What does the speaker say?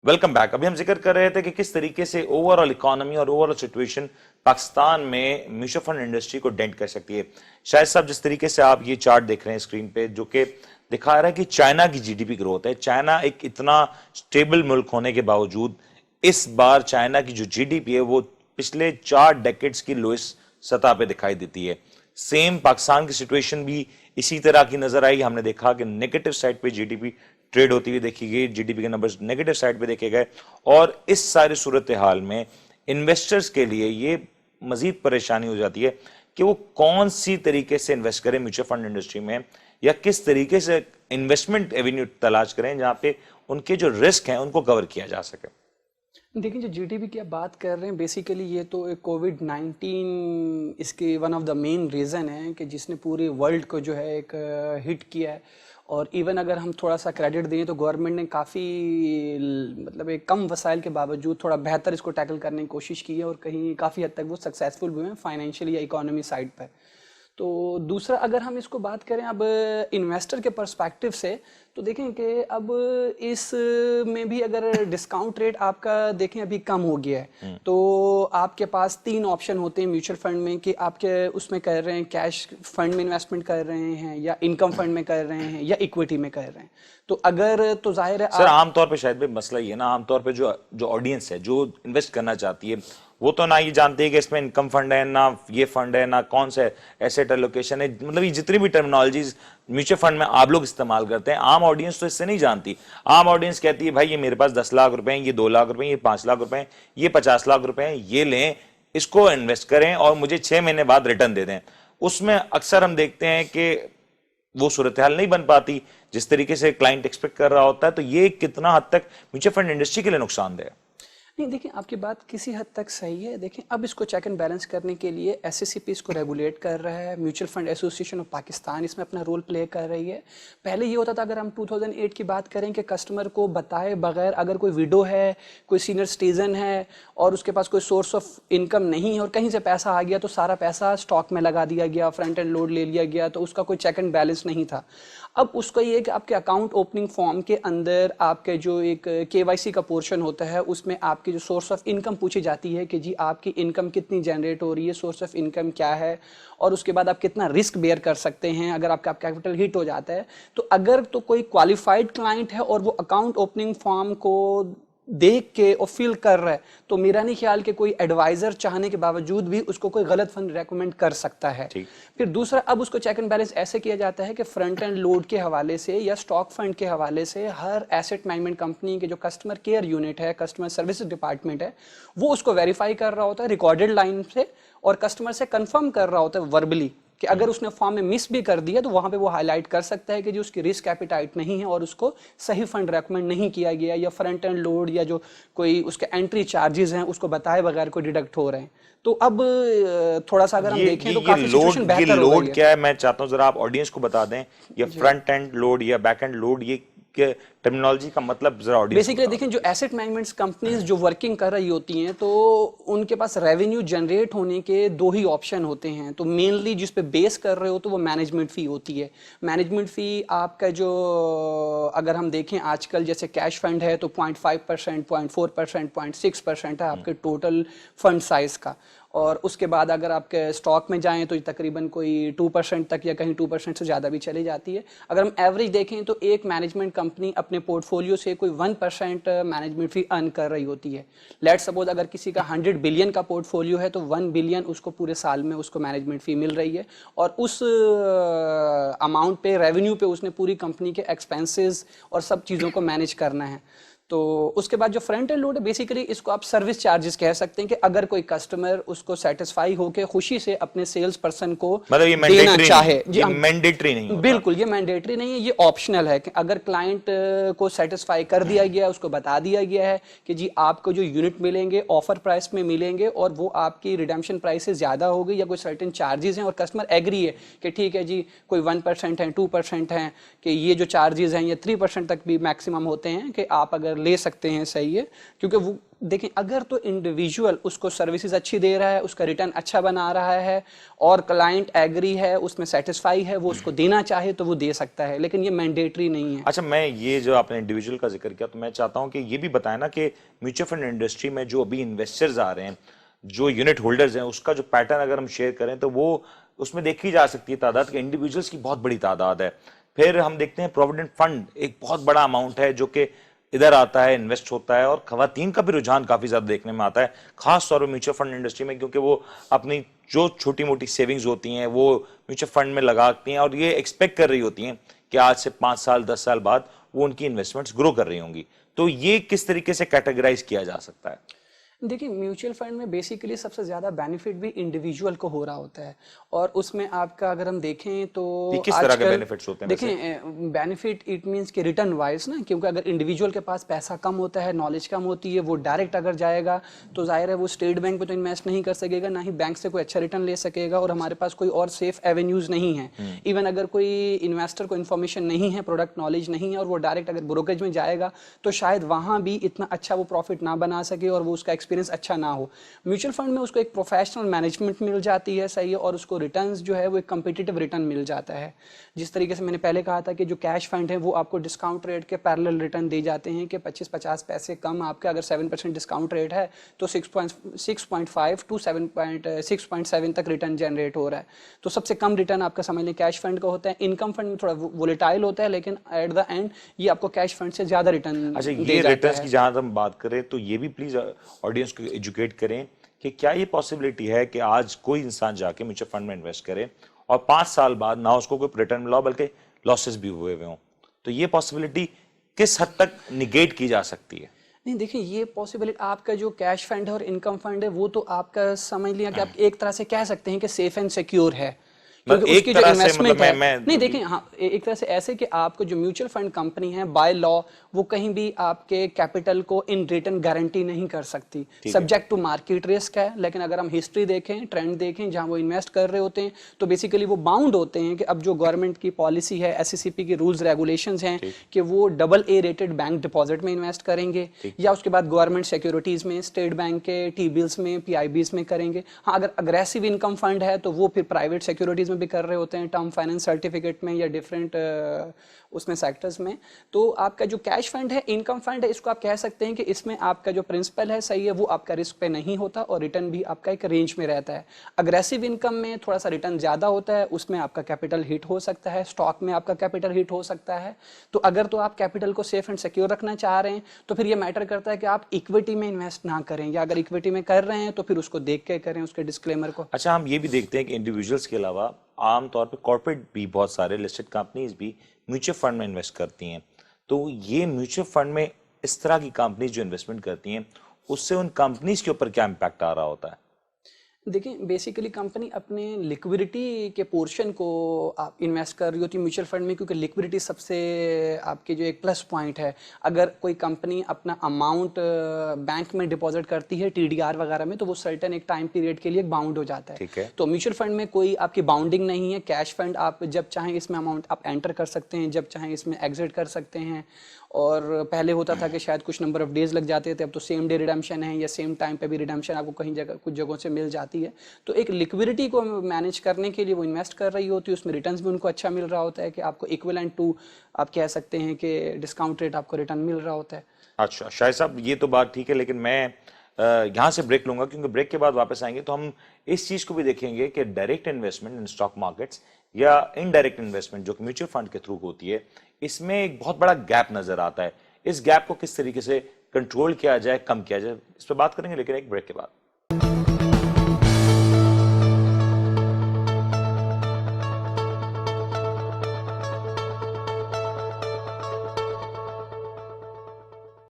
Welcome back. अभी हम जिक्र कर रहे थे कि किस तरीके से ओवरऑल इकोनॉमी और ओवरऑल सिचुएशन पाकिस्तान में म्यूचुअल फंड इंडस्ट्री को डेंट कर सकती है। शायद साहब, जिस तरीके से आप ये चार्ट देख रहे हैं स्क्रीन पे, जो कि दिखा रहा है कि चाइना की जीडीपी ग्रोथ है। चाइना एक इतना स्टेबल मुल्क होने के बावजूद इस बार चाइना की जो जीडीपी है वो पिछले 4 डेकेड्स की लोएस्ट सतह पे दिखाई देती है। सेम पाकिस्तान की सिचुएशन भी इसी तरह की नजर आई। हमने देखा कि नेगेटिव साइड पे जीडीपी ट्रेड होती हुई देखी गई, जीडीपी के नंबर्स नेगेटिव साइड पे देखे गए। और इस सारी सूरत हाल में इन्वेस्टर्स के लिए ये मजीद परेशानी हो जाती है कि वो कौन सी तरीके से इन्वेस्ट करें म्यूचुअल फंड इंडस्ट्री में, या किस तरीके से इन्वेस्टमेंट एवेन्यू तलाश करें जहां पे उनके जो रिस्क हैं उनको कवर किया जा सके। देखिए, जो जीडीपी की आप बात कर रहे हैं, बेसिकली ये तो एक कोविड-19 इसके one of the main reason है कि जिसने पूरे वर्ल्ड को जो है एक हिट किया है। और इवन अगर हम थोड़ा सा क्रेडिट दें तो गवर्नमेंट ने काफ़ी मतलब एक कम वसाइल के बावजूद थोड़ा बेहतर इसको टैकल करने की कोशिश की है और कहीं काफ़ी हद तक वो सक्सेसफुल हुए हैं फाइनेंशियली या इकोनॉमी साइड पर। तो दूसरा, अगर हम इसको बात करें अब इन्वेस्टर के पर्सपेक्टिव से, तो देखें कि अब इस में भी अगर डिस्काउंट रेट आपका देखें अभी कम हो गया है, तो आपके पास 3 ऑप्शन होते हैं म्यूचुअल फंड में कि आपके उसमें कर रहे हैं कैश फंड में इन्वेस्टमेंट कर रहे हैं, या इनकम फंड में कर रहे हैं, या इक्विटी में कर रहे हैं। तो अगर तो जाहिर है सर, आमतौर पे शायद भी मसला ये ना, आमतौर पे जो ऑडियंस है जो इन्वेस्ट करना चाहती है वो तो ना ये जानती है कि इसमें इनकम फंड है, ना ये फंड है, ना कौन सा एसेट एलोकेशन है। मतलब ये जितनी भी टर्मिनोलॉजीज म्यूचुअल फंड में आप लोग इस्तेमाल करते हैं, आम ऑडियंस तो इससे नहीं जानती। आम ऑडियंस कहती है भाई ये मेरे पास 10 लाख रुपए हैं, ये 2 लाख रुपए, ये 5 लाख रुपए, ये 50 लाख रुपए हैं, ये लें, इसको इन्वेस्ट करें और मुझे 6 महीने बाद रिटर्न दे दें। उसमें अक्सर हम देखते हैं कि वो सूरत हाल नहीं बन पाती जिस तरीके से क्लाइंट एक्सपेक्ट कर रहा होता है। तो ये कितना हद तक म्यूचुअल फंड इंडस्ट्री के लिए नुकसानदेह है? नहीं, देखिए, आपकी बात किसी हद तक सही है। देखें, अब इसको चेक एंड बैलेंस करने के लिए एसएससीपी इसको रेगुलेट कर रहा है, mutual fund association of Pakistan इसमें अपना रोल प्ले कर रही है। पहले ये होता था, अगर हम 2008 की बात करें, कि कस्टमर को बताए बगैर अगर कोई विडो है, कोई सीनियर सिटीजन है और उसके पास कोई सोर्स ऑफ इनकम नहीं है और कहीं से पैसा आ गया तो सारा पैसा स्टॉक में लगा दिया गया, फ्रंट एंड लोड ले लिया गया, तो उसका कोई चेक एंड बैलेंस नहीं था। अब उसका ये कि आपके अकाउंट ओपनिंग फॉर्म के अंदर आपके जो एक केवाईसी का पोर्शन होता है उसमें आपकी जो सोर्स ऑफ इनकम पूछी जाती है कि जी आपकी इनकम कितनी जनरेट हो रही है, सोर्स ऑफ इनकम क्या है, और उसके बाद आप कितना रिस्क बेयर कर सकते हैं अगर आपका कैपिटल हिट हो जाता है। तो अगर तो कोई क्वालिफाइड क्लाइंट है और वो अकाउंट ओपनिंग फॉर्म को देख के और फील कर रहा है, तो मेरा नहीं ख्याल कि कोई एडवाइजर चाहने के बावजूद भी उसको कोई गलत फंड रेकमेंड कर सकता है। फिर दूसरा, अब उसको चेक एंड बैलेंस ऐसे किया जाता है कि फ्रंट एंड लोड के हवाले से या स्टॉक फंड के हवाले से हर एसेट मैनेजमेंट कंपनी के जो कस्टमर केयर यूनिट है, कस्टमर सर्विस डिपार्टमेंट है, वो उसको वेरीफाई कर रहा होता है रिकॉर्डेड लाइन से और कस्टमर से कंफर्म कर रहा होता है वर्बली कि अगर उसने फॉर्म में मिस भी कर दिया तो वहां पे वो हाईलाइट कर सकता है कि जी उसकी रिस्क एपिटाइट नहीं है और उसको सही फंड रेकमेंड नहीं किया गया, या फ्रंट एंड लोड या जो कोई उसके एंट्री चार्जेस हैं उसको बताए बगैर कोई डिडक्ट हो रहे हैं। तो अब थोड़ा सा अगर हम देखें तो काफी सिचुएशन बेहतर हो गई है। क्या है, मैं चाहता हूं जरा आप ऑडियंस को बता दें, ये फ्रंट एंड लोड या बैक एंड लोड, ये टर्मिनोलॉजी का मतलब जरा ऑडियंस बेसिकली देखें, जो एसेट मैनेजमेंट कंपनीज जो वर्किंग कर रही होती हैं तो उनके पास रेवेन्यू जनरेट होने के 2 ही ऑप्शन होते हैं। तो मेनली जिस पे बेस कर रहे हो तो वो मैनेजमेंट फी होती है। मैनेजमेंट फी आपका जो अगर हम देखें आजकल जैसे कैश फंड है तो 0.5%, 0.4%, 0.6% है आपके टोटल फंड साइज का। और उसके बाद अगर आपके स्टॉक में जाएं तो तकरीबन कोई 2% तक या कहीं 2% से ज़्यादा भी चली जाती है। अगर हम एवरेज देखें तो एक मैनेजमेंट कंपनी अपने पोर्टफोलियो से कोई 1% मैनेजमेंट फ़ी अर्न कर रही होती है। लेट सपोज अगर किसी का 100 बिलियन का पोर्टफोलियो है तो 1 बिलियन उसको पूरे साल में उसको मैनेजमेंट फ़ी मिल रही है, और उस अमाउंट पे रेवेन्यू पे उसने पूरी कंपनी के एक्सपेंसेस और सब चीज़ों को मैनेज करना है। तो उसके बाद जो फ्रंट एंड लोड है, बेसिकली इसको आप सर्विस चार्जेस कह सकते हैं कि अगर कोई कस्टमर उसको सेटिस्फाई होकर खुशी से अपने सेल्स पर्सन को मतलब ये देना चाहे, ये मैंडेटरी नहीं होता। बिल्कुल ये मैंडेटरी नहीं है, ये ऑप्शनल है कि अगर क्लाइंट को सेटिस्फाई कर दिया गया, उसको बता दिया गया है कि जी आपको जो यूनिट मिलेंगे ऑफर प्राइस में मिलेंगे और वो आपकी रिडेम्पशन प्राइस से ज्यादा होगी या कोई सर्टेन चार्जेस हैं, और कस्टमर एग्री है कि ठीक है जी कोई 1% है, 2% है, कि ये जो चार्जेस हैं ये 3% तक भी मैक्सिमम होते हैं कि आप अगर ले सकते हैं, सही है, क्योंकि वो देखें, अगर तो इंडिविजुअल उसको सर्विसेज अच्छी दे रहा है, उसका रिटर्न अच्छा बना रहा है और क्लाइंट एग्री है, उसमें सेटिस्फाई है, वो उसको देना चाहे तो वो दे सकता है, लेकिन ये मैंडेटरी नहीं है। अच्छा, मैं ये जो आपने इंडिविजुअल का जिक्र किया, तो मैं चाहता हूं कि ये भी बताएं ना कि म्यूचुअल फंड इंडस्ट्री में जो अभी इन्वेस्टर्स आ रहे हैं, जो यूनिट होल्डर्स हैं, उसका जो पैटर्न अगर हम शेयर करें तो वो उसमें देखी जा सकती है तादाद कि इंडिविजुअल्स की बहुत बड़ी तादाद है। फिर हम देखते हैं प्रोविडेंट फंड एक बहुत बड़ा अमाउंट है जो कि इधर आता है, इन्वेस्ट होता है, और खवातीन का भी रुझान काफी ज्यादा देखने में आता है, खास तौर पर म्यूचुअल फंड इंडस्ट्री में, क्योंकि वो अपनी जो छोटी मोटी सेविंग्स होती हैं वो म्यूचुअल फंड में लगाती हैं और ये एक्सपेक्ट कर रही होती हैं कि आज से 5 साल 10 साल बाद वो उनकी इन्वेस्टमेंट्स ग्रो कर रही होंगी। तो ये किस तरीके से कैटेगराइज किया जा सकता है? देखिए, म्यूचुअल फंड में बेसिकली सबसे ज़्यादा बेनिफिट भी इंडिविजुअल को हो रहा होता है, और उसमें आपका अगर हम देखें तो ये किस तरह के बेनिफिट्स होते हैं? देखें, बेनिफिट इट मींस कि रिटर्न वाइज ना, क्योंकि अगर इंडिविजुअल के पास पैसा कम होता है, नॉलेज कम होती है, वो डायरेक्ट अगर जाएगा तो जाहिर है वो स्टेट बैंक में तो इन्वेस्ट नहीं कर सकेगा, ना ही बैंक से कोई अच्छा रिटर्न ले सकेगा, और हमारे पास कोई और सेफ एवेन्यूज नहीं है। इवन अगर कोई इन्वेस्टर को इन्फॉर्मेशन नहीं है, प्रोडक्ट नॉलेज नहीं है, और वो डायरेक्ट अगर ब्रोकरेज में जाएगा तो शायद वहाँ भी इतना अच्छा वो प्रॉफिट ना बना सके और वो उसका एक्सपीरियंस अच्छा ना हो। म्यूचुअल फंड में उसको एक प्रोफेशनल मैनेजमेंट मिल जाती है, सही है, और उसको रिटर्न्स जो है वो एक कम्पिटिटिव रिटर्न मिल जाता है। जिस तरीके से मैंने पहले कहा था कि जो कैश फंड है वो आपको डिस्काउंट रेट के पैरेलल रिटर्न दे जाते हैं कि 25-50 पैसे कम आपके, अगर 7% डिस्काउंट रेट है तो 6.5 टू 6.7 तक रिटर्न जनरेट हो रहा है। तो सबसे कम रिटर्न आपका समझ लें कैश फंड का होता है। इनकम फंड में थोड़ा वोलेटाइल होता है, लेकिन एट द एंड ये आपको कैश फंड से ज्यादा रिटर्न अच्छा, ये रिटर्न्स की जहां हम बात करें तो ये भी प्लीज ऑडियंस को एजुकेट करें कि क्या ये पॉसिबिलिटी है कि आज कोई इंसान जाके म्यूचुअल फंड में इन्वेस्ट करे और 5 साल बाद ना उसको कोई रिटर्न मिला हो, बल्कि लॉसेस भी हुए हुए हों? तो ये पॉसिबिलिटी किस हद तक निगेट की जा सकती है? नहीं, देखिए, ये पॉसिबिलिटी आपका जो कैश फंड है और इनकम फंड है वो तो आपका समझ लिया कि आप एक तरह से कह सकते हैं कि सेफ एंड सिक्योर है, क्योंकि उसकी जो इन्वेस्टमेंट है, नहीं देखें, हाँ, एक तरह से ऐसे कि आपको जो म्यूचुअल फंड कंपनी है बाय लॉ वो कहीं भी आपके कैपिटल को इन रिटर्न गारंटी नहीं कर सकती, सब्जेक्ट टू मार्केट रिस्क है। लेकिन अगर हम हिस्ट्री देखें, ट्रेंड देखें, जहां वो इन्वेस्ट कर रहे होते हैं तो बेसिकली वो बाउंड होते हैं कि अब जो गवर्नमेंट की पॉलिसी है, SECP की रूल्स रेगुलेशंस हैं कि वो AA रेटेड बैंक डिपॉजिट में इन्वेस्ट करेंगे, या उसके बाद गवर्नमेंट सिक्योरिटीज में, स्टेट बैंक के T-बिल्स में, PIBs में करेंगे। हाँ, अगर अग्रेसिव इनकम फंड है तो वो फिर प्राइवेट सिक्योरिटीज भी कर रहे होते हैं, टर्म फाइनेंस सर्टिफिकेट में या डिफरेंट उसमें सेक्टर्स में। तो आपका जो कैश फंड है, इनकम फंड है, इसको आप कह सकते हैं कि इसमें आपका जो प्रिंसिपल है, सही है, वो आपका रिस्क पे नहीं होता और रिटर्न भी आपका एक रेंज में रहता है। अग्रेसिव इनकम में थोड़ा सा रिटर्न ज्यादा होता है, उसमें आपका कैपिटल हिट हो सकता है, स्टॉक में आपका कैपिटल हिट हो सकता है। तो अगर तो आप कैपिटल को सेफ एंड सिक्योर रखना चाह रहे हैं तो फिर ये मैटर करता है कि आप इक्विटी में इन्वेस्ट ना करें, या अगर इक्विटी में कर रहे हैं तो फिर उसको देख के करें, उसके डिस्क्लेमर को। अच्छा, हम ये भी देखते हैं कि इंडिविजुअल्स के अलावा आमतौर पे कॉर्पोरेट भी, बहुत सारे लिस्टेड कंपनीज भी म्यूचुअल फंड में इन्वेस्ट करती हैं। तो ये म्यूचुअल फंड में इस तरह की कंपनीज जो इन्वेस्टमेंट करती हैं, उससे उन कंपनीज के ऊपर क्या इम्पैक्ट आ रहा होता है? देखिए, बेसिकली कंपनी अपने लिक्विडिटी के पोर्शन को आप इन्वेस्ट कर रही होती है म्यूचुअल फंड में, क्योंकि लिक्विडिटी सबसे आपके जो एक प्लस पॉइंट है। अगर कोई कंपनी अपना अमाउंट बैंक में डिपॉजिट करती है TDR वगैरह में, तो वो सर्टेन एक टाइम पीरियड के लिए बाउंड हो जाता है। ठीक है। तो म्यूचुअल फंड में कोई आपकी बाउंडिंग नहीं है। कैश फंड आप जब चाहें इसमें अमाउंट आप एंटर कर सकते हैं, जब चाहें इसमें एग्जिट कर सकते हैं। और पहले होता था कि शायद कुछ नंबर ऑफ डेज लग जाते थे, अब तो सेम डे रिडम्पशन है, या सेम टाइम पे भी रिडम्पशन आपको कहीं जगह, कुछ जगहों से मिल जाती है। तो एक लिक्विडिटी को मैनेज करने के लिए वो इन्वेस्ट कर रही होती है, उसमें रिटर्न्स भी उनको अच्छा मिल रहा होता है कि आपको इक्विवेलेंट टू, आप कह सकते हैं कि डिस्काउंट रेट आपको रिटर्न मिल रहा होता है। अच्छा शाहिद साहब, ये तो बात ठीक है, लेकिन मैं यहाँ से ब्रेक लूंगा, क्योंकि ब्रेक के बाद वापस आएंगे तो हम इस चीज को भी देखेंगे कि direct investment in stock markets या इनडायरेक्ट इन्वेस्टमेंट जो म्यूचुअल फंड के थ्रू होती है, इसमें एक बहुत बड़ा गैप नजर आता है। इस गैप को किस तरीके से कंट्रोल किया जाए, कम किया जाए, इस पर बात करेंगे, लेकिन एक ब्रेक के बाद।